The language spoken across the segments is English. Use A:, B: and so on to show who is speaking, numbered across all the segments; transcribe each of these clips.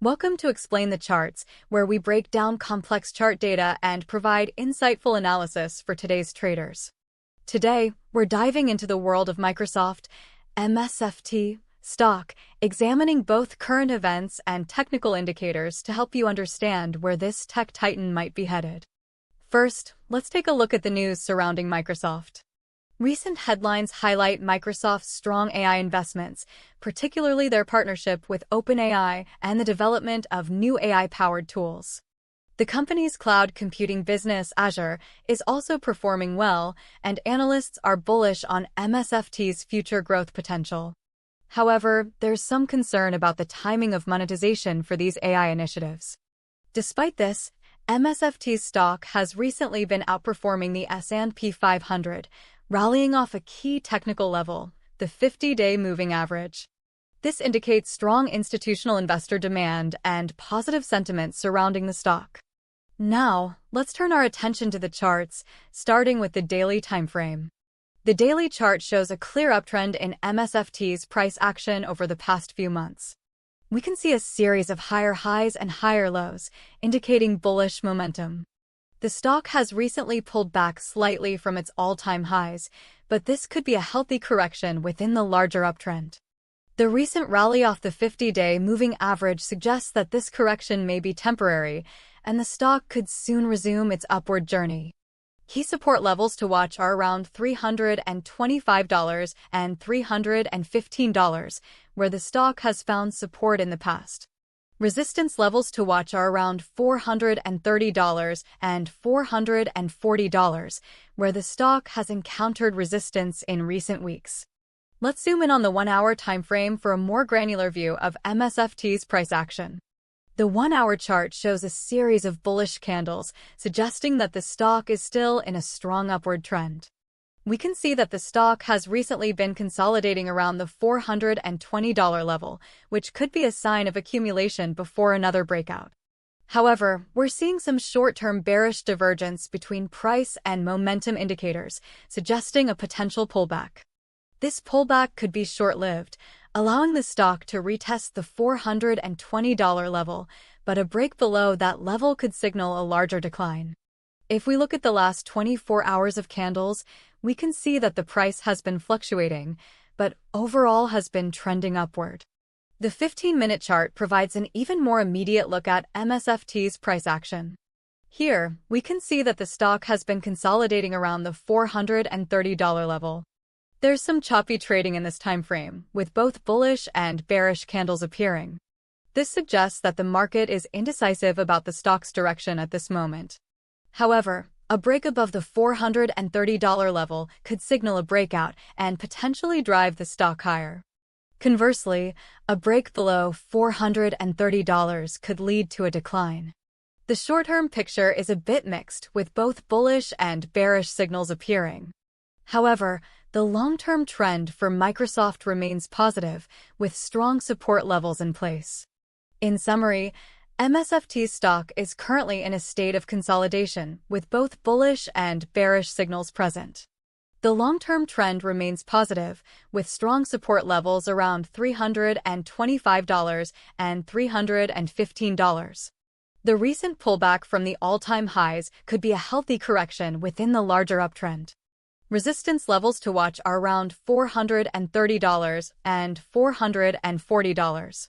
A: Welcome to Explain the Charts, where we break down complex chart data and provide insightful analysis for today's traders. Today, we're diving into the world of Microsoft, MSFT, stock, examining both current events and technical indicators to help you understand where this tech titan might be headed. First, let's take a look at the news surrounding Microsoft. Recent headlines highlight Microsoft's strong AI investments, particularly their partnership with OpenAI and the development of new AI-powered tools. The company's cloud computing business, Azure, is also performing well, and analysts are bullish on MSFT's future growth potential. However, there's some concern about the timing of monetization for these AI initiatives. Despite this, MSFT's stock has recently been outperforming the S&P 500, rallying off a key technical level, the 50-day moving average. This indicates strong institutional investor demand and positive sentiment surrounding the stock. Now, let's turn our attention to the charts, starting with the daily timeframe. The daily chart shows a clear uptrend in MSFT's price action over the past few months. We can see a series of higher highs and higher lows, indicating bullish momentum. The stock has recently pulled back slightly from its all-time highs, but this could be a healthy correction within the larger uptrend. The recent rally off the 50-day moving average suggests that this correction may be temporary, and the stock could soon resume its upward journey. Key support levels to watch are around $325 and $315, where the stock has found support in the past. Resistance levels to watch are around $430 and $440, where the stock has encountered resistance in recent weeks. Let's zoom in on the 1-hour time frame for a more granular view of MSFT's price action. The 1-hour chart shows a series of bullish candles, suggesting that the stock is still in a strong upward trend. We can see that the stock has recently been consolidating around the $420 level, which could be a sign of accumulation before another breakout. However, we're seeing some short-term bearish divergence between price and momentum indicators, suggesting a potential pullback. This pullback could be short-lived, allowing the stock to retest the $420 level, but a break below that level could signal a larger decline. If we look at the last 24 hours of candles, we can see that the price has been fluctuating, but overall has been trending upward. The 15-minute chart provides an even more immediate look at MSFT's price action. Here, we can see that the stock has been consolidating around the $430 level. There's some choppy trading in this time frame, with both bullish and bearish candles appearing. This suggests that the market is indecisive about the stock's direction at this moment. However, a break above the $430 level could signal a breakout and potentially drive the stock higher. Conversely, a break below $430 could lead to a decline. The short-term picture is a bit mixed, with both bullish and bearish signals appearing. However, the long-term trend for Microsoft remains positive, with strong support levels in place. In summary, MSFT's stock is currently in a state of consolidation, with both bullish and bearish signals present. The long-term trend remains positive, with strong support levels around $325 and $315. The recent pullback from the all-time highs could be a healthy correction within the larger uptrend. Resistance levels to watch are around $430 and $440.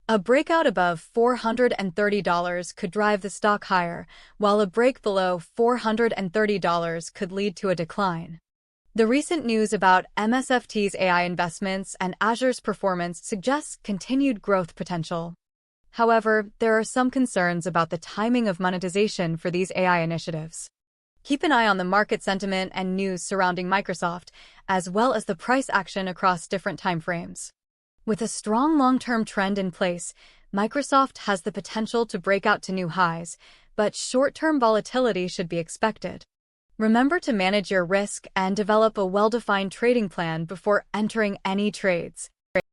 A: A breakout above $430 could drive the stock higher, while a break below $430 could lead to a decline. The recent news about MSFT's AI investments and Azure's performance suggests continued growth potential. However, there are some concerns about the timing of monetization for these AI initiatives. Keep an eye on the market sentiment and news surrounding Microsoft, as well as the price action across different timeframes. With a strong long-term trend in place, Microsoft has the potential to break out to new highs, but short-term volatility should be expected. Remember to manage your risk and develop a well-defined trading plan before entering any trades.